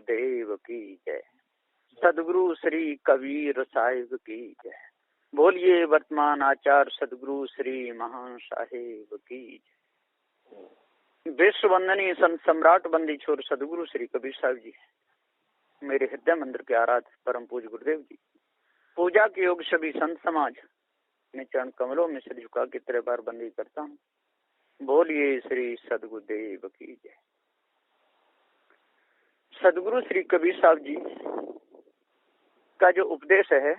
गुरुदेव की जय। सदगुरु श्री कबीर साहिब की जय। बोलिए वर्तमान आचार्य सदगुरु श्री महान साहिब की जय। विश्व वंदनीय संत सम्राट बंदी छोर सदगुरु श्री कबीर साहिब जी, मेरे हृदय मंदिर के आराध्य परम पूज्य गुरुदेव जी, पूजा के योग सभी संत समाज ने चरण कमलों में सिर झुका के तेरे बार बंदी करता हूँ। बोलिए श्री सदगुरुदेव की जय। सदगुरु श्री कबीर साहब जी का जो उपदेश है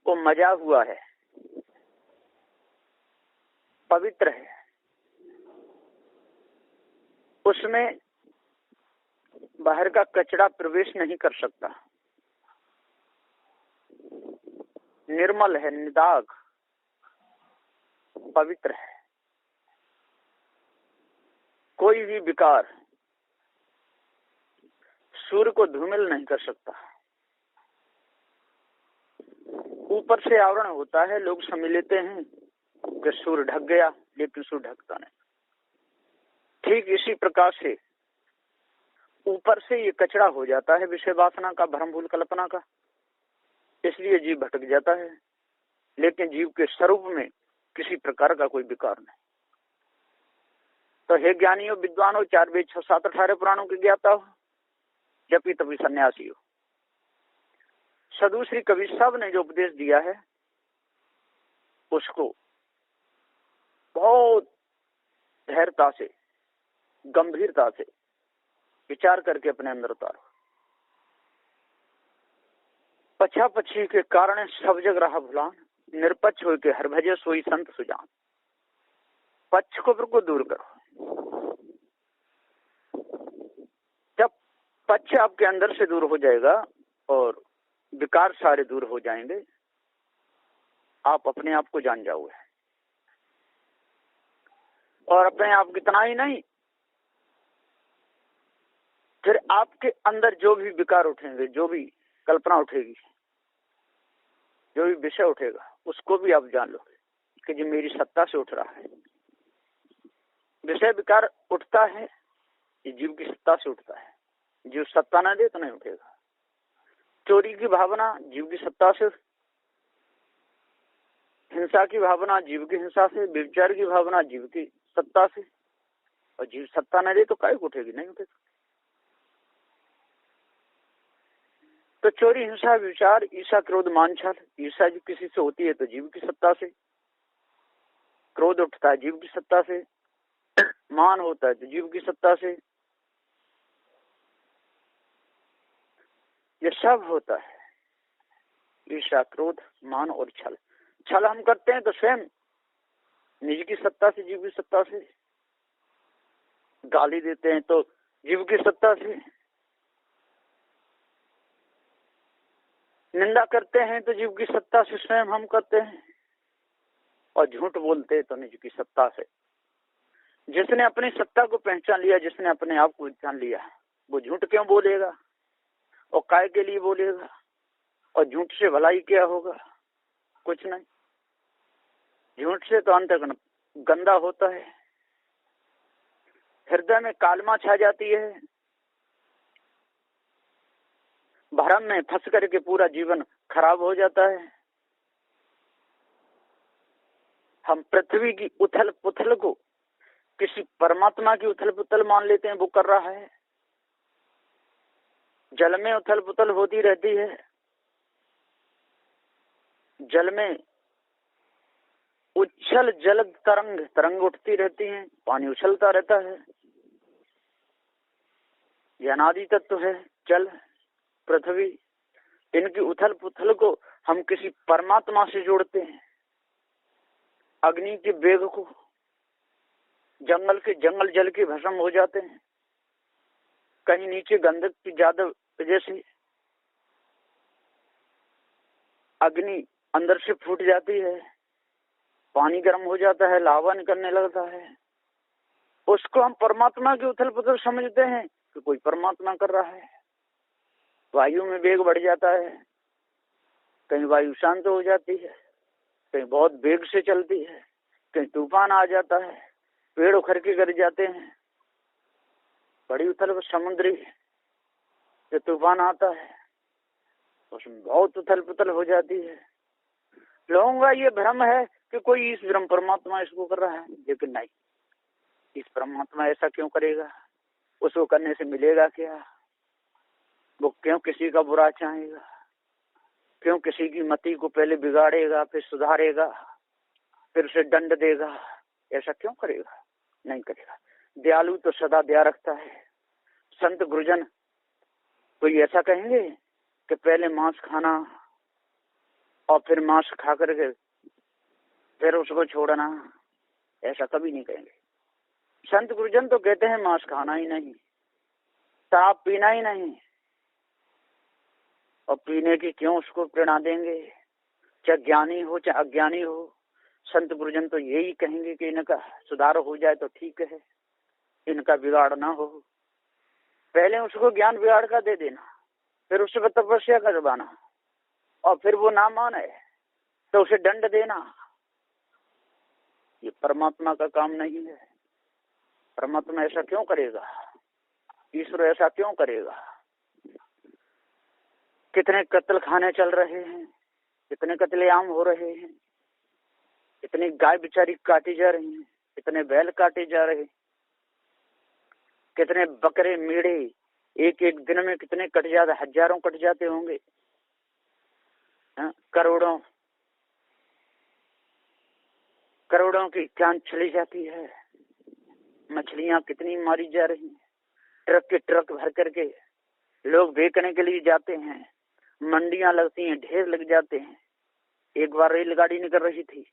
वो मजा हुआ है, पवित्र है। उसमें बाहर का कचरा प्रवेश नहीं कर सकता। निर्मल है, निदाग, पवित्र है। कोई भी विकार सूर्य को धूमिल नहीं कर सकता। ऊपर से आवरण होता है, लोग समझ लेते हैं कि सूर्य ढक गया, लेकिन सूर्य ढकता नहीं। ठीक इसी प्रकार से ऊपर से ये कचरा हो जाता है विषय वासना का, भ्रम भूल कल्पना का, इसलिए जीव भटक जाता है। लेकिन जीव के स्वरूप में किसी प्रकार का कोई विकार नहीं। तो हे ज्ञानियों, विद्वानों, 4 वेद 6 7 18 पुराणों के ज्ञाता हो, जबकि तभी सन्यासी हो। सदगुरु श्री कबीर साहब ने जो उपदेश दिया है उसको बहुत धैर्यता से, गंभीरता से विचार करके अपने अंदर उतारो। पछा पछी के कारण सब जग रहा भुलान, निरपक्ष हो के हर भजे सोई संत सुजान। पक्ष को दूर करो। जब पक्ष आपके अंदर से दूर हो जाएगा और विकार सारे दूर हो जाएंगे, आप अपने आप को जान जाओगे। और अपने आप कितना ही नहीं, फिर आपके अंदर जो भी विकार उठेंगे, जो भी कल्पना उठेगी, जो भी विषय उठेगा, उसको भी आप जान लोगे कि ये मेरी सत्ता से उठ रहा है। विषय विकार उठता है, ये जीव की सत्ता से उठता है। जीव सत्ता ना दे तो नहीं उठेगा। चोरी की भावना जीव की सत्ता से, हिंसा की भावना जीव की हिंसा से, व्यभिचार की भावना जीव की सत्ता से, और जीव सत्ता न दे तो काहे उठेगी? नहीं उठेगी। तो चोरी, हिंसा, विचार, ईर्ष्या, क्रोध, मान, छल, ईर्ष्या जो किसी से होती है तो जीव की सत्ता से, क्रोध उठता है जीव की सत्ता से, मान होता है तो जीव की सत्ता से, ये सब होता है। ईर्ष्या, क्रोध, मान और छल। छल हम करते हैं तो स्वयं निज की सत्ता से, जीव की सत्ता से। गाली देते हैं तो जीव की सत्ता से। निंदा करते हैं तो जीव की सत्ता से स्वयं हम करते हैं। और झूठ बोलते हैं तो निज की सत्ता से। जिसने अपनी सत्ता को पहचान लिया, जिसने अपने आप को पहचान लिया, वो झूठ क्यों बोलेगा और काय के लिए बोलेगा? और झूठ से भलाई क्या होगा? कुछ नहीं। झूठ से तो अंतःकरण गंदा होता है, हृदय में कालमा छा जाती है, भ्रम में फंस करके पूरा जीवन खराब हो जाता है। हम पृथ्वी की उथल पुथल को किसी परमात्मा की उथल पुथल मान लेते हैं, वो कर रहा है। जल में उथल पुथल होती रहती है, जल में उछल जल तरंग तरंग उठती रहती हैं, पानी उछलता रहता है। यह अनादि तत्व है जल, पृथ्वी। इनकी उथल पुथल को हम किसी परमात्मा से जोड़ते हैं। अग्नि के वेग को, जंगल के जंगल जल के भस्म हो जाते हैं। कहीं नीचे गंधक की ज्यादा वजह से अग्नि अंदर से फूट जाती है, पानी गर्म हो जाता है, लावा निकलने लगता है। उसको हम परमात्मा की उथल पुथल समझते हैं कि कोई परमात्मा कर रहा है। वायु में वेग बढ़ जाता है, कहीं वायु शांत हो जाती है, कहीं बहुत वेग से चलती है, कहीं तूफान आ जाता है, पेड़ उखड़ के गिर जाते हैं। बड़ी उथल समुद्री तूफान आता है, उसमें बहुत उथल पुथल हो जाती है। लोगों का ये भ्रम है कि कोई इस ब्रह्म परमात्मा इसको कर रहा है, लेकिन नहीं, इस परमात्मा ऐसा क्यों करेगा? उसको करने से मिलेगा क्या? वो क्यों किसी का बुरा चाहेगा? क्यों किसी की मति को पहले बिगाड़ेगा, फिर सुधारेगा, फिर उसे दंड देगा? ऐसा क्यों करेगा? नहीं करेगा। दयालु तो सदा दया रखता है। संत गुरुजन कोई ऐसा कहेंगे कि पहले मांस खाना और फिर मांस खा करके फिर उसको छोड़ना? ऐसा कभी नहीं कहेंगे। संत गुरुजन तो कहते हैं मांस खाना ही नहीं, शराब पीना ही नहीं, और पीने की क्यों उसको प्रेरणा देंगे? चाहे ज्ञानी हो चाहे अज्ञानी हो, संत गुरुजन तो यही कहेंगे कि इनका सुधार हो जाए तो ठीक है, इनका बिगाड़ ना हो। पहले उसको ज्ञान बिगाड़ का दे देना, फिर उससे तपस्या करवाना, और फिर वो ना माने तो उसे दंड देना। ये परमात्मा का काम नहीं है। परमात्मा ऐसा क्यों करेगा? ईश्वर ऐसा क्यों करेगा? कितने कत्ल खाने चल रहे हैं, कितने कत्लेआम हो रहे हैं, कितनी गाय बेचारी काटी जा रही हैं, कितने बैल काटे जा रहे हैं, कितने बकरे मेढ़े एक एक दिन में कितने कट जाते, हजारों कट जाते होंगे, करोड़ों करोड़ों की जान चली जाती है। मछलियां कितनी मारी जा रही हैं, ट्रक के ट्रक भर करके लोग बेचने के लिए जाते हैं, मंडियां लगती हैं, ढेर लग जाते हैं। एक बार रेलगाड़ी निकल रही थी,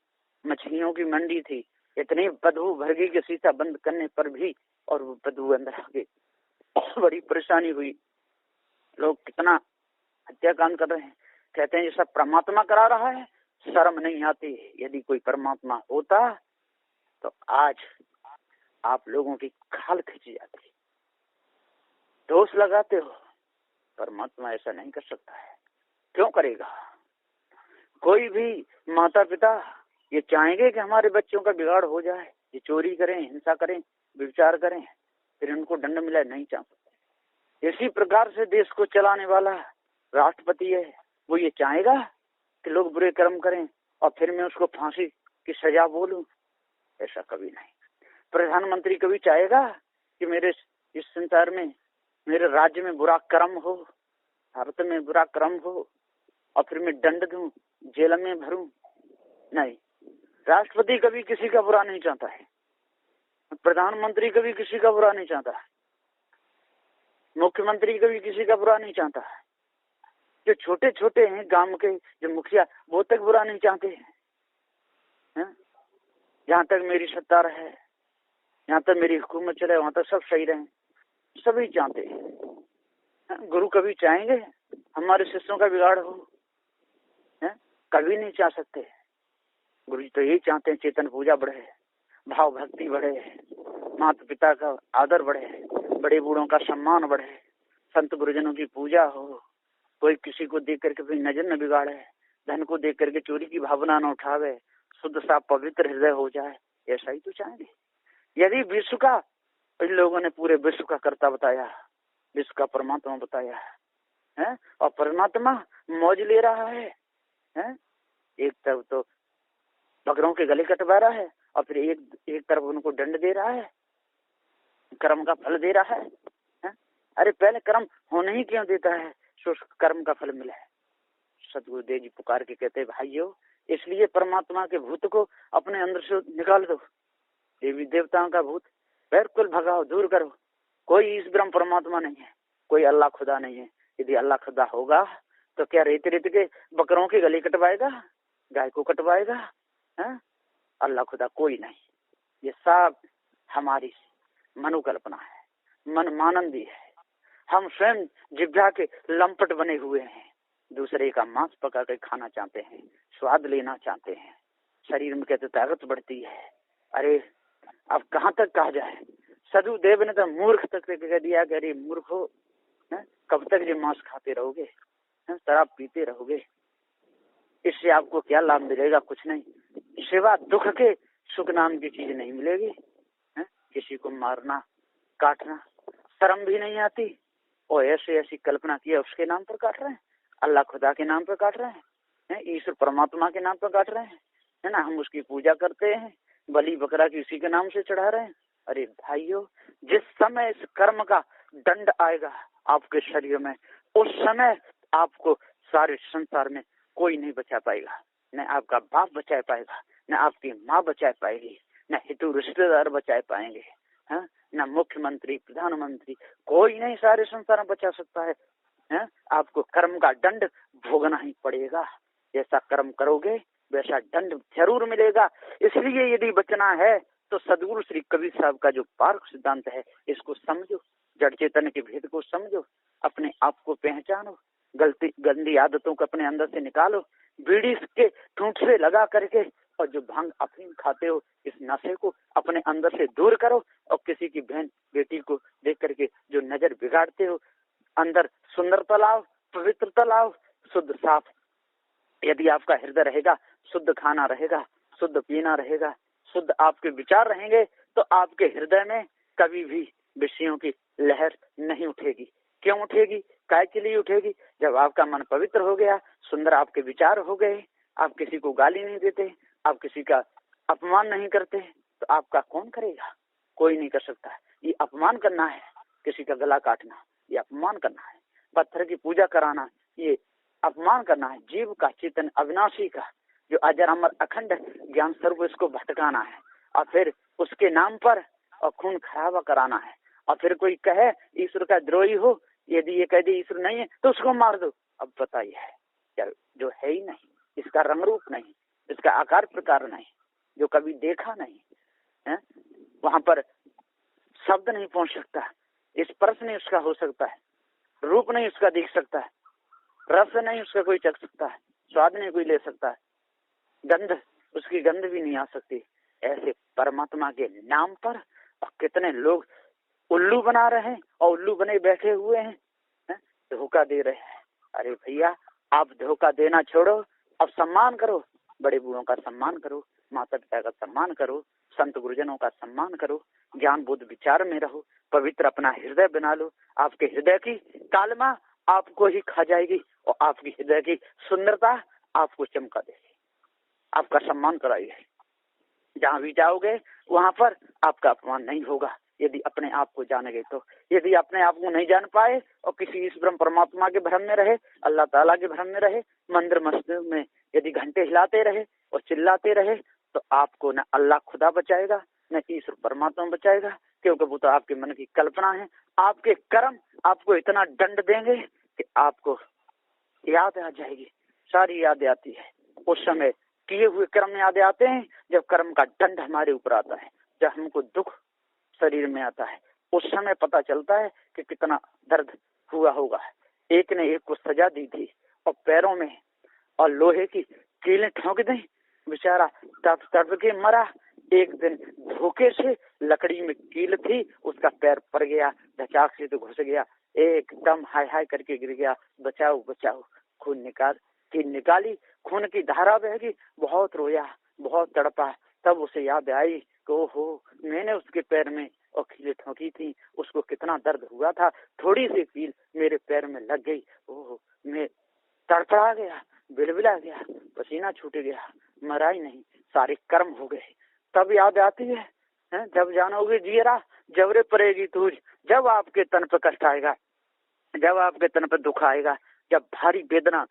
मछलियों की मंडी थी, इतनी बदबू भर गई कि शीशा बंद करने पर भी और वो बदबू अंदर आ गई। बड़ी परेशानी हुई। लोग कितना हत्याकांड कर रहे हैं। कहते हैं ये सब परमात्मा करा रहा है, शर्म नहीं आती? यदि कोई परमात्मा होता तो आज आप लोगों की खाल खींची जाती। दोष लगाते हो, परमात्मा ऐसा नहीं कर सकता है। क्यों करेगा? कोई भी माता पिता ये चाहेंगे कि हमारे बच्चों का बिगाड़ हो जाए, ये चोरी करें, हिंसा करें, विचार करें, फिर उनको दंड मिले? नहीं चाह सकते। इसी प्रकार से देश को चलाने वाला राष्ट्रपति है, वो ये चाहेगा कि लोग बुरे कर्म करें और फिर मैं उसको फांसी की सजा बोलूं? ऐसा कभी नहीं। प्रधानमंत्री कभी चाहेगा कि मेरे इस संसार में, मेरे राज्य में बुरा कर्म हो, भारत में बुरा कर्म हो और फिर मैं दंड दूं, जेल में भरूं? नहीं। राष्ट्रपति कभी किसी का बुरा नहीं चाहता है, प्रधानमंत्री कभी किसी का बुरा नहीं चाहता है, मुख्यमंत्री कभी किसी का बुरा नहीं चाहता है। जो छोटे छोटे हैं गांव के, जो मुखिया, वो तक बुरा नहीं चाहते हैं। जहां तक मेरी सत्ता रहे, जहां तक मेरी हुकूमत चले, वहां तक सब सही रहे, सभी चाहते हैं। गुरु कभी चाहेंगे हमारे शिष्यों का बिगाड़ हो? कभी नहीं चाह सकते। गुरु जी तो यही चाहते हैं चेतन पूजा बढ़े, भाव भक्ति बढ़े, माता पिता का आदर बढ़े, बड़े बूढ़ों का सम्मान बढ़े, संत गुरुजनों की पूजा हो, कोई किसी को देख करके कोई नजर न बिगाड़े, धन को देख करके चोरी की भावना न उठावे, शुद्ध साफ पवित्र हृदय हो जाए। ऐसा ही तो चाहेंगे। यदि विश्व का, इन लोगों ने पूरे विश्व का कर्ता बताया, विश्व का परमात्मा बताया है, और परमात्मा मौज ले रहा है। एक तरफ तो बकरों के गले कटवा रहा है और फिर एक तरफ उनको दंड दे रहा है, कर्म का फल दे रहा है। अरे पहले कर्म होने ही क्यों देता है, सो कर्म का फल मिले। सतगुरुदेव जी पुकार के कहते भाइयों, इसलिए परमात्मा के भूत को अपने अंदर से निकाल दो, देवी देवताओं का भूत बिल्कुल भगाओ, दूर करो। कोई इस ब्रह्म परमात्मा नहीं है, कोई अल्लाह खुदा नहीं है। यदि अल्लाह खुदा होगा तो क्या रेत रेत के बकरों के गले कटवाएगा, गाय को कटवाएगा? अल्लाह खुदा कोई नहीं। ये सब हमारी मनोकल्पना है, मन मानंदी है। हम स्वयं जिह्वा के लंपट बने हुए हैं, दूसरे का मांस पका कर खाना चाहते हैं, स्वाद लेना चाहते हैं, शरीर में कहते ताकत बढ़ती है। अरे अब कहाँ तक कहा जाए? सदुदेव ने तो मूर्ख तक कह दिया कि अरे मूर्ख हो, कब तक ये मांस खाते रहोगे, शराब पीते रहोगे, इससे आपको क्या लाभ मिलेगा? कुछ नहीं, सिवा दुख के सुख नाम की चीज नहीं मिलेगी। किसी को मारना काटना शर्म भी नहीं आती, और ऐसे ऐसी कल्पना किया उसके नाम पर काट रहे हैं, अल्लाह खुदा के नाम पर काट रहे हैं, ईश्वर परमात्मा के नाम पर काट रहे हैं, है ना। हम उसकी पूजा करते हैं, बलि बकरा की उसी के नाम से चढ़ा रहे हैं। अरे भाइयों, जिस समय इस कर्म का दंड आएगा आपके शरीर में, उस समय आपको सारे संसार में कोई नहीं बचा पाएगा। न आपका बाप बचा पाएगा, न आपकी माँ बचा पाएगी, न हितू रिश्तेदार बचा पाएंगे, है न मुख्यमंत्री प्रधानमंत्री, कोई नहीं सारे संसार में बचा सकता है। आपको कर्म का दंड भोगना ही पड़ेगा। जैसा कर्म करोगे वैसा दंड जरूर मिलेगा। इसलिए यदि बचना है तो सदगुरु श्री कबीर साहब का जो पार्क सिद्धांत है इसको समझो, जड़ चेतन के भेद को समझो, अपने आप को पहचानो, गंदी आदतों को अपने अंदर से निकालो, बीड़ी के ठूंठ से लगा करके और जो भांग अफीम खाते हो इस नशे को अपने अंदर से दूर करो। और किसी की बहन बेटी को देख करके जो नजर बिगाड़ते हो, अंदर सुंदरता लाओ, पवित्रता लाओ, शुद्ध साफ। यदि आपका हृदय रहेगा, शुद्ध खाना रहेगा, शुद्ध पीना रहेगा, शुद्ध आपके विचार रहेंगे, तो आपके हृदय में कभी भी विषयों की लहर नहीं उठेगी। क्यों उठेगी? काय के लिए उठेगी? जब आपका मन पवित्र हो गया, सुंदर आपके विचार हो गए, आप किसी को गाली नहीं देते, आप किसी का अपमान नहीं करते, तो आपका कौन करेगा? कोई नहीं कर सकता। ये अपमान करना है, किसी का गला काटना, ये अपमान करना है। पत्थर की पूजा कराना, ये अपमान करना है। जीव का, चेतन अविनाशी का, जो अजर अमर अखंड ज्ञान स्वरूप, इसको भटकाना है और फिर उसके नाम पर और खून खराबा कराना है। और फिर कोई कहे ईश्वर का द्रोही हो, यदि ये कह दे ईश्वर नहीं है तो उसको मार दो। अब बताइए, क्या जो है ही नहीं, इसका रंग रूप नहीं, इसका आकार प्रकार नहीं, जो कभी देखा नहीं है, वहां पर शब्द नहीं पहुंच सकता, स्पर्श नहीं उसका हो सकता है, रूप नहीं उसका दिख सकता है, रस नहीं उसका कोई चख सकता है, स्वाद नहीं कोई ले सकता है, गंध उसकी गंध भी नहीं आ सकती। ऐसे परमात्मा के नाम पर और कितने लोग उल्लू बना रहे हैं और उल्लू बने बैठे हुए हैं, धोखा दे रहे हैं। अरे भैया, आप धोखा देना छोड़ो, अब सम्मान करो, बड़े बूढ़ों का सम्मान करो, माता पिता का सम्मान करो, संत गुरुजनों का सम्मान करो, ज्ञान बुद्ध विचार में रहो, पवित्र अपना हृदय बना लो। आपके हृदय की कालमा आपको ही खा जाएगी और आपकी हृदय की सुंदरता आपको चमका देगी, आपका सम्मान कराएगी। जहाँ भी जाओगे वहां पर आपका अपमान नहीं होगा, यदि अपने आप को जानेंगे तो। यदि अपने आप को नहीं जान पाए और किसी ईश्वर परमात्मा के भ्रम में रहे, अल्लाह ताला के भ्रम में रहे, मंदिर मस्जिद में यदि घंटे हिलाते रहे और चिल्लाते रहे, तो आपको न अल्लाह खुदा बचाएगा न ईश्वर परमात्मा बचाएगा, क्योंकि वो तो आपके मन की कल्पना है। आपके कर्म आपको इतना दंड देंगे कि आपको याद आ जाएगी, सारी याद आती है। उस समय किए हुए कर्म याद आते हैं, जब कर्म का दंड हमारे ऊपर आता है, जब हमको दुख शरीर में आता है, उस समय पता चलता है कि कितना दर्द हुआ होगा। एक ने एक को सजा दी थी और पैरों में और लोहे की कीलें ठोंक दी, बेचारा तड़प तड़प के मरा। एक दिन धोखे से लकड़ी में कील थी, उसका पैर पड़ गया, धचाक से तो घुस गया, एकदम हाय हाय करके गिर गया, बचाओ बचाओ। खून निकाली, खून की धारा बहगी, बहुत रोया, बहुत तड़पा। तब उसे याद आई कि ओहो, मैंने उसके पैर में और कीलें ठोकी थी, उसको कितना दर्द हुआ था, थोड़ी सी कील मेरे पैर में लग गई, ओहो, मैं तड़पड़ा गया, बिलबिला गया, पसीना छूट गया, मरा ही नहीं, सारे कर्म हो गए। तब याद आती है, जब जानोगे जियरा जबरे पड़ेगी तुझ, जब आपके तन पर कष्ट आएगा, जब आपके तन पर दुख आएगा, जब भारी वेदना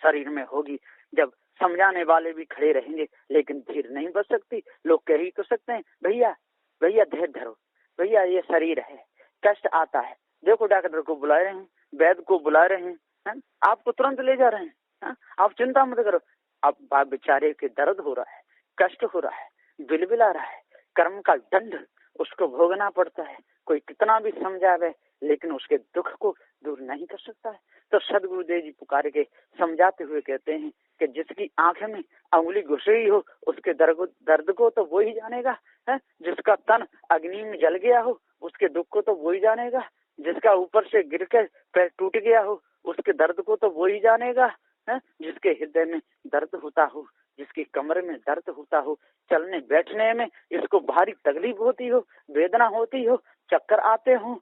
शरीर में होगी, जब समझाने वाले भी खड़े रहेंगे लेकिन धीर नहीं बच सकती। लोग कह ही तो सकते हैं, भैया भैया धैर्य धरो, भैया ये शरीर है, कष्ट आता है, देखो डॉक्टर को बुला रहे हैं, वैद्य को बुला रहे हैं, आपको तुरंत ले जा रहे हैं, आप चिंता मत करो। अब बाप बेचारे के दर्द हो रहा है, कष्ट हो रहा है, बिलबिला रहा है, कर्म का दंड उसको भोगना पड़ता है। कोई कितना भी समझावे लेकिन उसके दुख को दूर नहीं कर सकता है। तो सदगुरुदेव जी पुकार के समझाते हुए कहते हैं कि जिसकी आंख में अंगुली घुस गई हो उसके दर्द को तो वो ही जानेगा, है जिसका तन अग्नि में जल गया हो उसके दुख को तो वो ही जानेगा, जिसका ऊपर से गिर कर पैर टूट गया हो उसके दर्द को तो वो ही जानेगा, है जिसके हृदय में दर्द होता हो, जिसकी कमर में दर्द होता हो, चलने बैठने में इसको भारी तकलीफ होती हो, वेदना होती हो, चक्कर आते हो,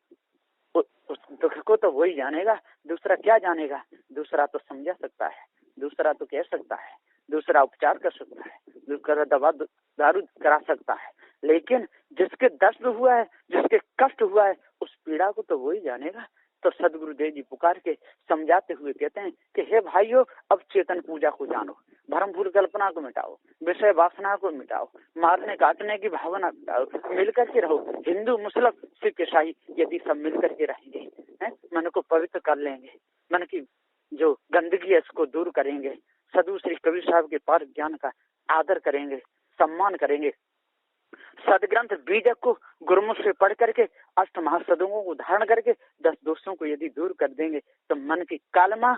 उस दुख को तो वही जानेगा, दूसरा क्या जानेगा। दूसरा तो समझा सकता है, दूसरा तो कह सकता है, दूसरा उपचार कर सकता है, दूसरा दवा दारू करा सकता है, लेकिन जिसके दर्द हुआ है, जिसके कष्ट हुआ है, उस पीड़ा को तो वही जानेगा। तो सदगुरुदेव जी पुकार के समझाते हुए कहते हैं कि हे भाइयों, अब चेतन पूजा को जानो, भ्रम भूल कल्पना को मिटाओ, विषय वासना को मिटाओ, मारने काटने की भावना मिटाओ, मिलकर के रहो। हिंदू मुस्लिम सिख ईसाई यदि सब मिलकर के रहेंगे, मन को पवित्र कर लेंगे, मन की जो गंदगी है इसको दूर करेंगे, सदु श्री कबीर साहब के पार ज्ञान का आदर करेंगे, सम्मान करेंगे, सदग्रंथ बीजक को गुरुमुख से पढ़ करके अष्ट महासदों को धारण करके 10 दोषों को यदि दूर कर देंगे तो मन की कालमा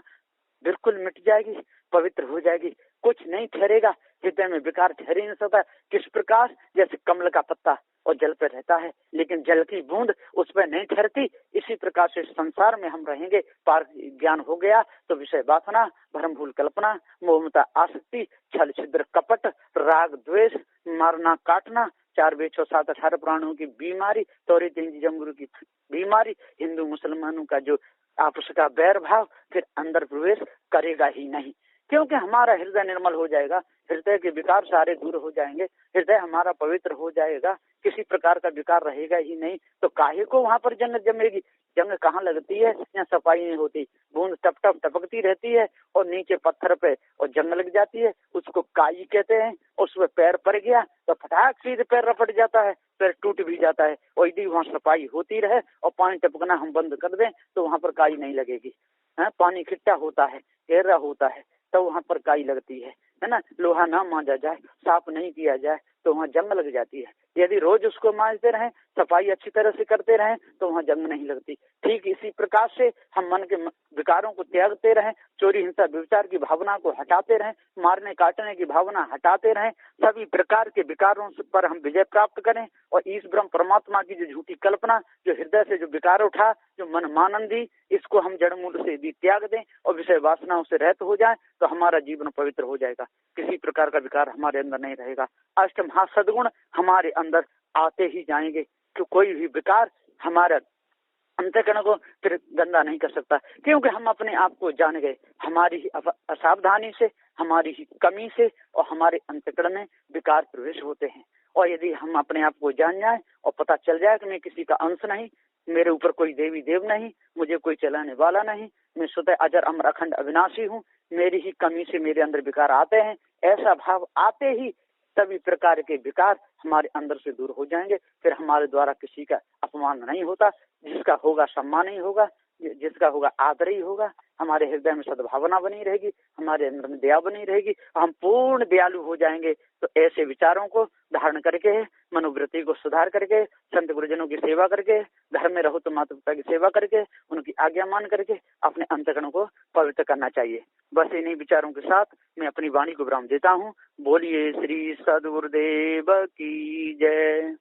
बिल्कुल मिट जाएगी, पवित्र हो जाएगी, कुछ नहीं ठहरेगा, हृदय में विकार ठहर ही नहीं सकता। किस प्रकार, जैसे कमल का पत्ता और जल पर रहता है लेकिन जल की बूंद उस पर नहीं ठहरती, इसी प्रकार से संसार में हम रहेंगे। पार ज्ञान हो गया तो विषय वासना, भ्रम भूल कल्पना, मोहमता आसक्ति, छल छिद्र कपट, राग द्वेष, मारना काटना, 4 वेद 6 7 18 पुराणों की बीमारी, तौरे जमगुरु की बीमारी, हिंदू मुसलमानों का जो आपस का बैर भाव फिर अंदर प्रवेश करेगा ही नहीं, क्योंकि हमारा हृदय निर्मल हो जाएगा, हृदय के विकार सारे दूर हो जाएंगे, हृदय हमारा पवित्र हो जाएगा, किसी प्रकार का विकार रहेगा ही नहीं। तो काहे को वहां पर जंग जमेगी। जंग कहाँ लगती है, यहाँ सफाई नहीं होती, बूंद टप टप टपकती रहती है और नीचे पत्थर पे और जंग लग जाती है, उसको काई कहते हैं। उसमें पैर पड़ गया तो फटाक सीधे पैर रपट जाता है, पैर टूट भी जाता है। और यदि वहाँ सफाई होती रहे और पानी टपकना हम बंद कर दें तो वहां पर काई नहीं लगेगी। पानी खिट्टा होता है, गहरा होता है, तो वहां पर काई लगती है ना। लोहा ना मांजा जाए, साफ नहीं किया जाए तो वहाँ जंग लग जाती है। यदि रोज उसको मांजते रहें, सफाई अच्छी तरह से करते रहें तो वहाँ जंग नहीं लगती। ठीक इसी प्रकार से हम मन के विकारों को त्यागते रहें, चोरी हिंसा व्यभिचार की भावना को हटाते रहें, मारने काटने की भावना हटाते रहें, सभी प्रकार के विकारों पर हम विजय प्राप्त करें। और ईश ब्रह्म परमात्मा की जो झूठी कल्पना, जो हृदय से जो विकार उठा, जो मन मानंदी, इसको हम जड़ मूल से भी त्याग दें और विषय वासनाओं से रहित हो जाए तो हमारा जीवन पवित्र हो जाएगा, किसी प्रकार का विकार हमारे अंदर नहीं रहेगा। अष्ट महासद्गुण हमारे अंदर आते ही जाएंगे कि कोई भी विकार हमारा अंतःकरण को फिर गंदा नहीं कर सकता, क्योंकि हम अपने आप को जान गए। हमारी ही असावधानी से, हमारी ही कमी से और हमारे अंतःकरण में विकार प्रवेश होते हैं। और यदि हम अपने आप को जान जाए और पता चल जाए कि मैं किसी का अंश नहीं, मेरे ऊपर कोई देवी देव नहीं, मुझे कोई चलाने वाला नहीं, मैं स्वतः अजर अमर अखंड अविनाशी हूँ, मेरी ही कमी से मेरे अंदर विकार आते हैं, ऐसा भाव आते ही सभी प्रकार के विकार हमारे अंदर से दूर हो जाएंगे। फिर हमारे द्वारा किसी का अपमान नहीं होता, जिसका होगा सम्मान ही होगा, जिसका होगा आदर ही होगा। हमारे हृदय में सद्भावना बनी रहेगी, हमारे अंदर में दया बनी रहेगी, हम पूर्ण दयालु हो जाएंगे। तो ऐसे विचारों को धारण करके, मनोवृत्ति को सुधार करके, संत गुरुजनों की सेवा करके, घर में रहो तो माता पिता की सेवा करके, उनकी आज्ञा मान करके अपने अंतःकरण को पवित्र करना चाहिए। बस इन्हीं विचारों के साथ मैं अपनी वाणी को विराम देता हूँ। बोलिए श्री सद्गुरुदेव की जय।